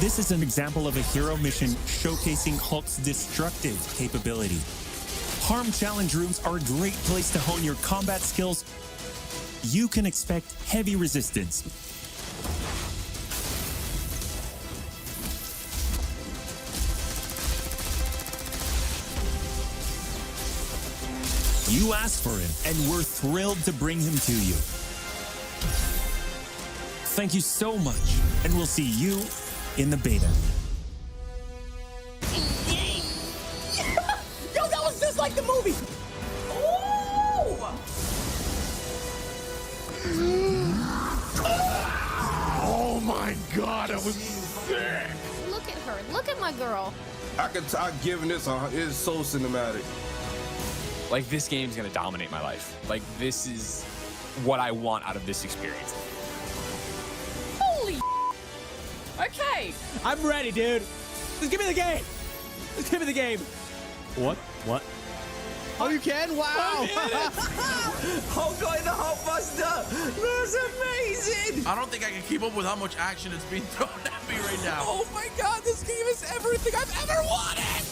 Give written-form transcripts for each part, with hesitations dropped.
This is an example of a hero mission showcasing Hulk's destructive capability. Harm challenge rooms are a great place to hone your combat skills. You can expect heavy resistance. You asked for him, and we're thrilled to bring him to you. Thank you so much, and we'll see you in the beta. Yo, that was just like the movie! Ooh! Oh my god, that was sick! Look at her. Look at my girl. I'm giving this it's so cinematic. Like, this game's gonna dominate my life. Like, this is what I want out of this experience. Holy Okay. I'm ready, dude. Just give me the game. Just give me the game. What? Oh, you can? Wow. Hulk going the Hulkbuster. That's amazing. I don't think I can keep up with how much action is being thrown at me right now. Oh my god, this game is everything I've ever wanted.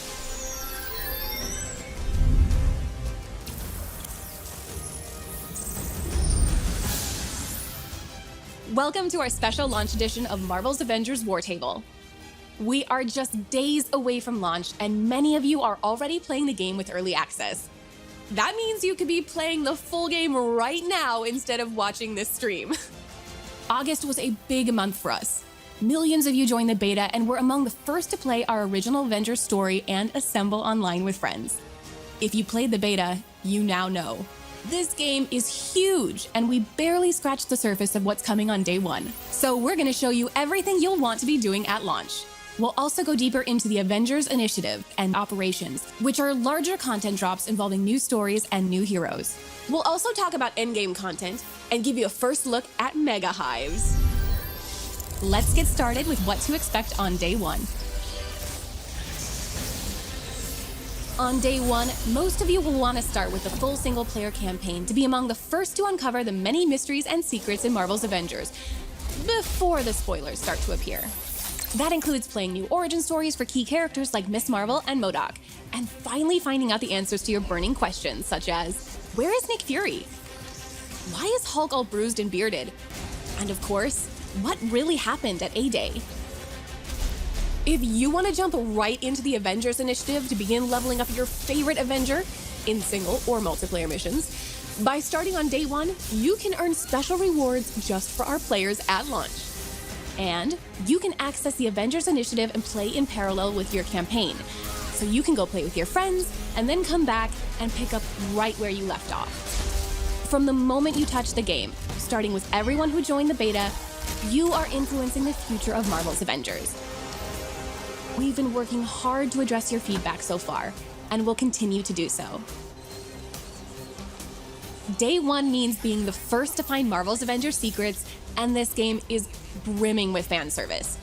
Welcome to our special launch edition of Marvel's Avengers War Table. We are just days away from launch, and many of you are already playing the game with early access. That means you could be playing the full game right now instead of watching this stream. August was a big month for us. Millions of you joined the beta and were among the first to play our original Avengers story and assemble online with friends. If you played the beta, you now know. This game is huge, and we barely scratched the surface of what's coming on day one. So we're gonna show you everything you'll want to be doing at launch. We'll also go deeper into the Avengers Initiative and Operations, which are larger content drops involving new stories and new heroes. We'll also talk about endgame content and give you a first look at Mega Hives. Let's get started with what to expect on day one. On day one, most of you will want to start with the full single-player campaign to be among the first to uncover the many mysteries and secrets in Marvel's Avengers, before the spoilers start to appear. That includes playing new origin stories for key characters like Miss Marvel and MODOK, and finally finding out the answers to your burning questions, such as, where is Nick Fury? Why is Hulk all bruised and bearded? And of course, what really happened at A-Day? If you want to jump right into the Avengers Initiative to begin leveling up your favorite Avenger in single or multiplayer missions, by starting on day one, you can earn special rewards just for our players at launch. And you can access the Avengers Initiative and play in parallel with your campaign. So you can go play with your friends and then come back and pick up right where you left off. From the moment you touch the game, starting with everyone who joined the beta, you are influencing the future of Marvel's Avengers. We've been working hard to address your feedback so far, and will continue to do so. Day one means being the first to find Marvel's Avengers secrets, and this game is brimming with fan service.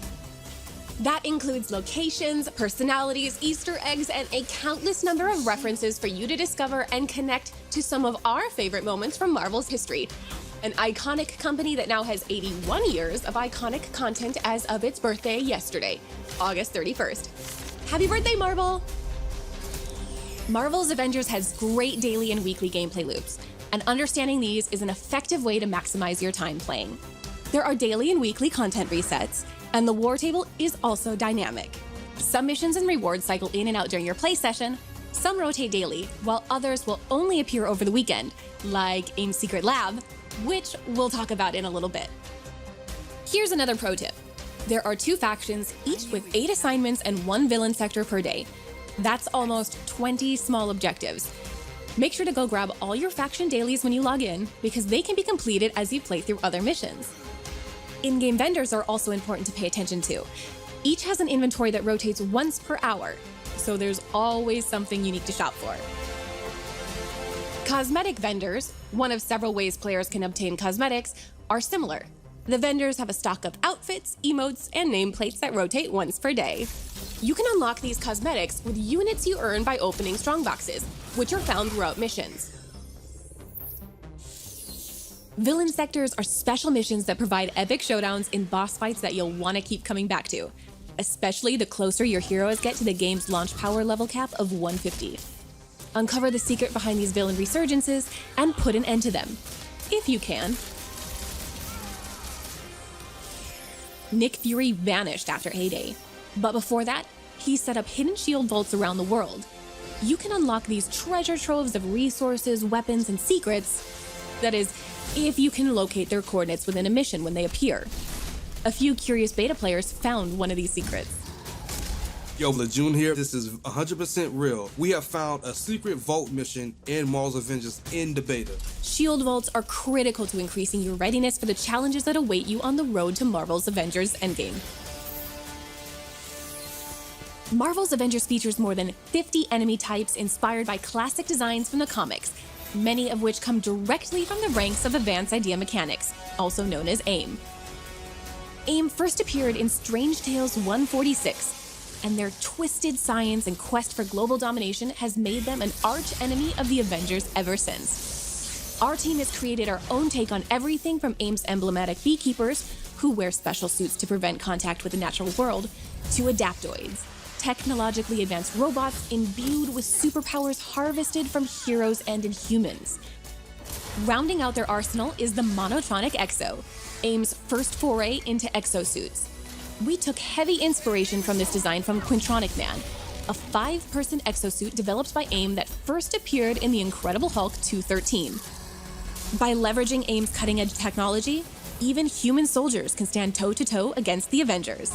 That includes locations, personalities, Easter eggs, and a countless number of references for you to discover and connect to some of our favorite moments from Marvel's history. An iconic company that now has 81 years of iconic content as of its birthday yesterday, August 31st. Happy birthday, Marvel! Marvel's Avengers has great daily and weekly gameplay loops, and understanding these is an effective way to maximize your time playing. There are daily and weekly content resets, and the War Table is also dynamic. Some missions and rewards cycle in and out during your play session, some rotate daily, while others will only appear over the weekend, like AIM's Secret Lab, which we'll talk about in a little bit. Here's another pro tip. There are 2 factions, each with 8 assignments and 1 villain sector per day. That's almost 20 small objectives. Make sure to go grab all your faction dailies when you log in, because they can be completed as you play through other missions. In-game vendors are also important to pay attention to. Each has an inventory that rotates once per hour, so there's always something unique to shop for. Cosmetic vendors, one of several ways players can obtain cosmetics, are similar. The vendors have a stock of outfits, emotes, and nameplates that rotate once per day. You can unlock these cosmetics with units you earn by opening strongboxes, which are found throughout missions. Villain sectors are special missions that provide epic showdowns in boss fights that you'll want to keep coming back to. especially the closer your heroes get to the game's launch power level cap of 150. Uncover the secret behind these villain resurgences and put an end to them, if you can. Nick Fury vanished after Heyday, but before that, he set up hidden shield vaults around the world. You can unlock these treasure troves of resources, weapons, and secrets. That is, if you can locate their coordinates within a mission when they appear. A few curious beta players found one of these secrets. Yo, Lejeune here. This is 100% real. We have found a secret vault mission in Marvel's Avengers in the beta. Shield vaults are critical to increasing your readiness for the challenges that await you on the road to Marvel's Avengers Endgame. Marvel's Avengers features more than 50 enemy types inspired by classic designs from the comics, many of which come directly from the ranks of Advanced Idea Mechanics, also known as AIM. AIM first appeared in Strange Tales 146, and their twisted science and quest for global domination has made them an arch-enemy of the Avengers ever since. Our team has created our own take on everything from AIM's emblematic beekeepers, who wear special suits to prevent contact with the natural world, to adaptoids, technologically advanced robots imbued with superpowers harvested from heroes and Inhumans. Rounding out their arsenal is the Monotronic Exo, AIM's first foray into exosuits. We took heavy inspiration from this design from Quintronic Man, a 5-person exosuit developed by AIM that first appeared in The Incredible Hulk 213. By leveraging AIM's cutting-edge technology, even human soldiers can stand toe-to-toe against the Avengers.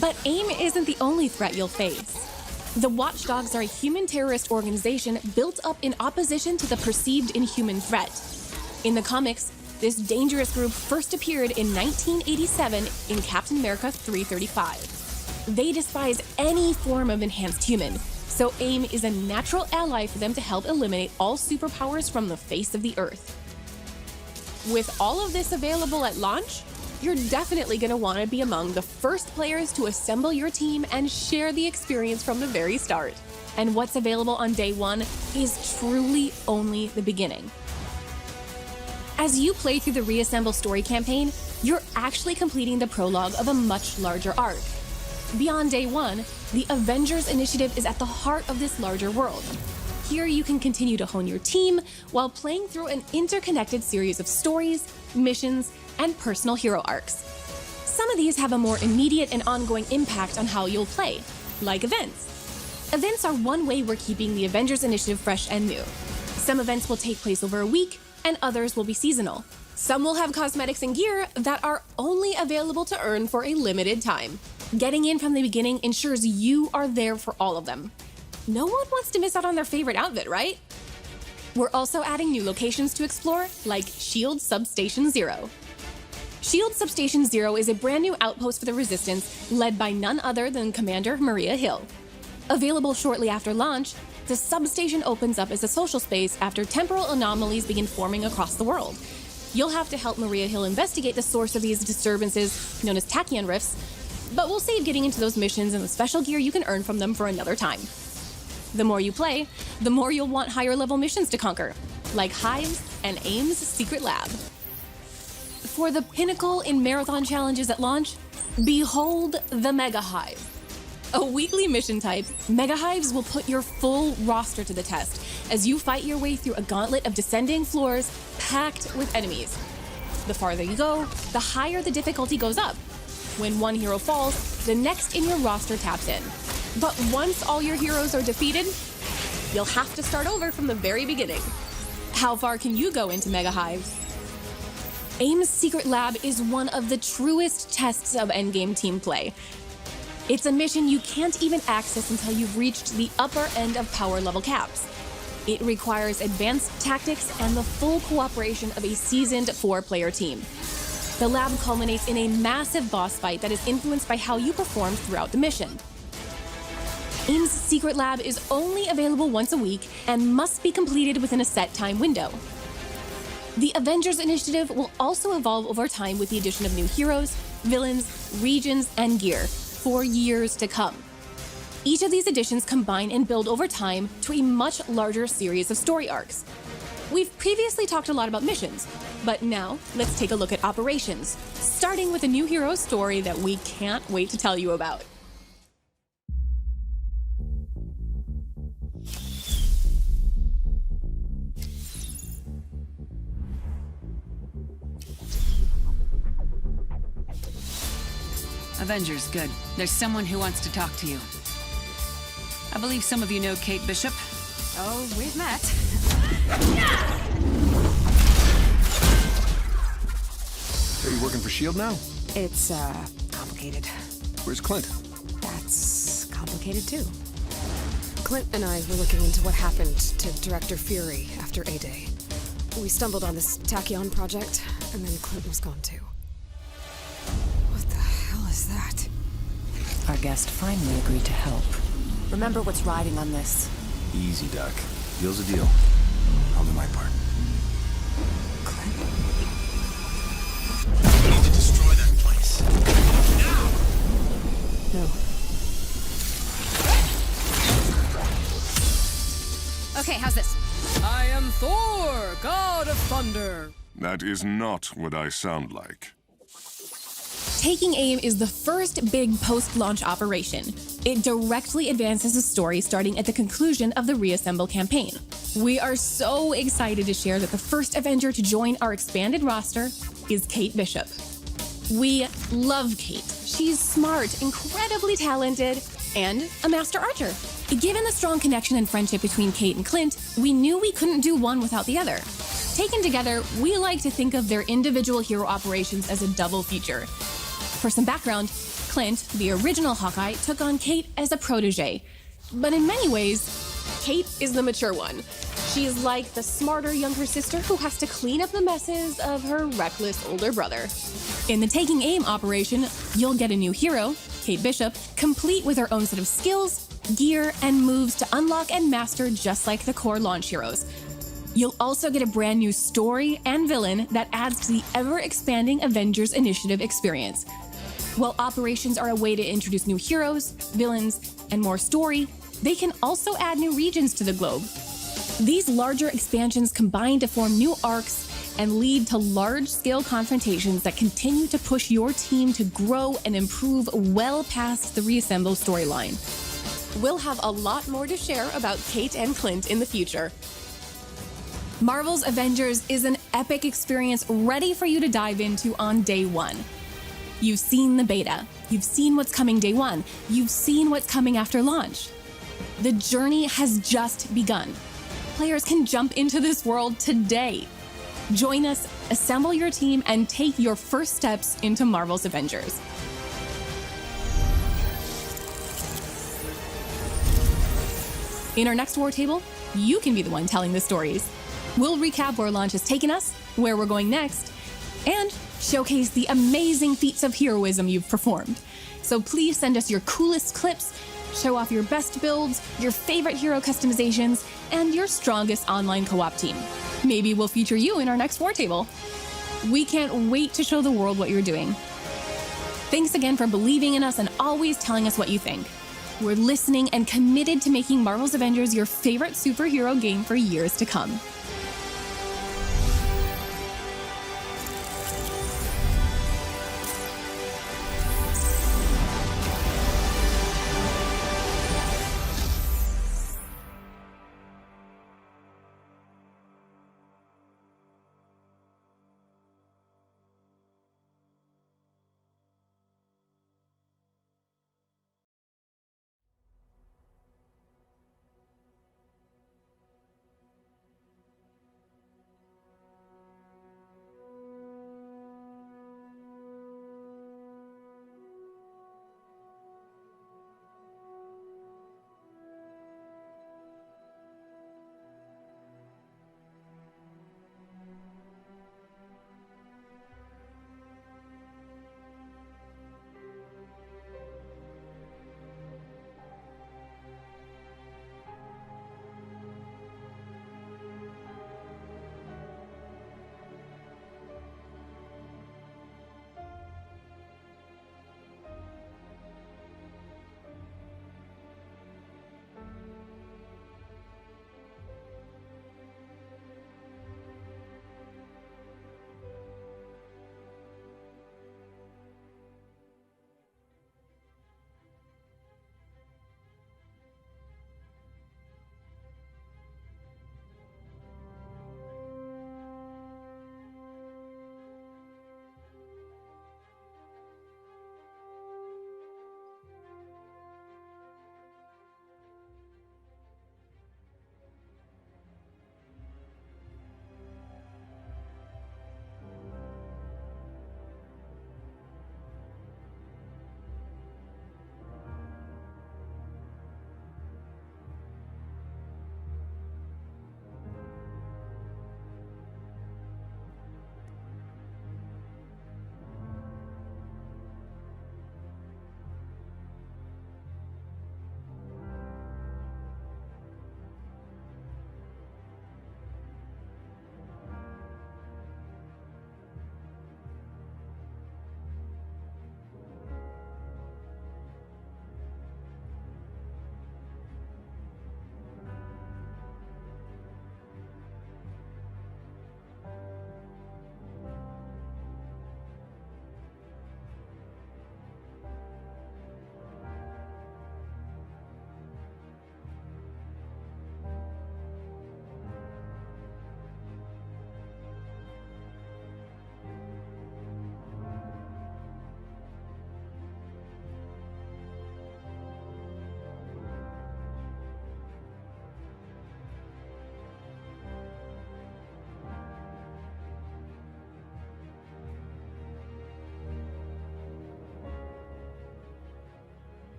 But AIM isn't the only threat you'll face. The Watchdogs are a human terrorist organization built up in opposition to the perceived inhuman threat. In the comics, this dangerous group first appeared in 1987 in Captain America 335. They despise any form of enhanced human, so AIM is a natural ally for them to help eliminate all superpowers from the face of the Earth. With all of this available at launch, you're definitely going to want to be among the first players to assemble your team and share the experience from the very start. And what's available on day one is truly only the beginning. As you play through the Reassemble story campaign, you're actually completing the prologue of a much larger arc. Beyond day one, the Avengers Initiative is at the heart of this larger world. Here you can continue to hone your team while playing through an interconnected series of stories, missions, and personal hero arcs. Some of these have a more immediate and ongoing impact on how you'll play, like events. Events are one way we're keeping the Avengers Initiative fresh and new. Some events will take place over a week, and others will be seasonal. Some will have cosmetics and gear that are only available to earn for a limited time. Getting in from the beginning ensures you are there for all of them. No one wants to miss out on their favorite outfit, right? We're also adding new locations to explore, like SHIELD Substation Zero. SHIELD Substation Zero is a brand new outpost for the Resistance, led by none other than Commander Maria Hill. Available shortly after launch, the substation opens up as a social space after temporal anomalies begin forming across the world. You'll have to help Maria Hill investigate the source of these disturbances, known as tachyon rifts, but we'll save getting into those missions and the special gear you can earn from them for another time. The more you play, the more you'll want higher level missions to conquer, like Hives and AIM's Secret Lab. For the pinnacle in marathon challenges at launch, behold the Mega Hive. A weekly mission type, Mega Hives will put your full roster to the test as you fight your way through a gauntlet of descending floors packed with enemies. The farther you go, the higher the difficulty goes up. When one hero falls, the next in your roster taps in. But once all your heroes are defeated, you'll have to start over from the very beginning. How far can you go into Mega Hives? AIM's Secret Lab is one of the truest tests of endgame team play. It's a mission you can't even access until you've reached the upper end of power level caps. It requires advanced tactics and the full cooperation of a seasoned 4-player team. The lab culminates in a massive boss fight that is influenced by how you perform throughout the mission. AIM's Secret Lab is only available once a week and must be completed within a set time window. The Avengers Initiative will also evolve over time with the addition of new heroes, villains, regions, and gear for years to come. Each of these additions combine and build over time to a much larger series of story arcs. We've previously talked a lot about missions, but now let's take a look at operations, starting with a new hero story that we can't wait to tell you about. Avengers, good. There's someone who wants to talk to you. I believe some of you know Kate Bishop. Oh, we've met. Are you working for S.H.I.E.L.D. now? It's, complicated. Where's Clint? That's complicated, too. Clint and I were looking into what happened to Director Fury after A-Day. We stumbled on this Tachyon project, and then Clint was gone, too. What the hell is that? Our guest finally agreed to help. Remember what's riding on this. Easy, Doc. Deal's a deal. I'll do my part. Clint? We need to destroy that place. Now! No. Okay, how's this? I am Thor, god of thunder. That is not what I sound like. Taking Aim is the first big post-launch operation. It directly advances the story starting at the conclusion of the Reassemble campaign. We are so excited to share that the first Avenger to join our expanded roster is Kate Bishop. We love Kate. She's smart, incredibly talented, and a master archer. Given the strong connection and friendship between Kate and Clint, we knew we couldn't do one without the other. Taken together, we like to think of their individual hero operations as a double feature. For some background, Clint, the original Hawkeye, took on Kate as a protege. But in many ways, Kate is the mature one. She is like the smarter younger sister who has to clean up the messes of her reckless older brother. In the Taking Aim operation, you'll get a new hero, Kate Bishop, complete with her own set of skills, gear, and moves to unlock and master just like the core launch heroes. You'll also get a brand new story and villain that adds to the ever-expanding Avengers Initiative experience. While operations are a way to introduce new heroes, villains, and more story, they can also add new regions to the globe. These larger expansions combine to form new arcs and lead to large-scale confrontations that continue to push your team to grow and improve well past the Reassemble storyline. We'll have a lot more to share about Kate and Clint in the future. Marvel's Avengers is an epic experience ready for you to dive into on day one. You've seen the beta. You've seen what's coming day one. You've seen what's coming after launch. The journey has just begun. Players can jump into this world today. Join us, assemble your team, and take your first steps into Marvel's Avengers. In our next War Table, you can be the one telling the stories. We'll recap where launch has taken us, where we're going next, and showcase the amazing feats of heroism you've performed. So please send us your coolest clips, show off your best builds, your favorite hero customizations, and your strongest online co-op team. Maybe we'll feature you in our next War Table. We can't wait to show the world what you're doing. Thanks again for believing in us and always telling us what you think. We're listening and committed to making Marvel's Avengers your favorite superhero game for years to come.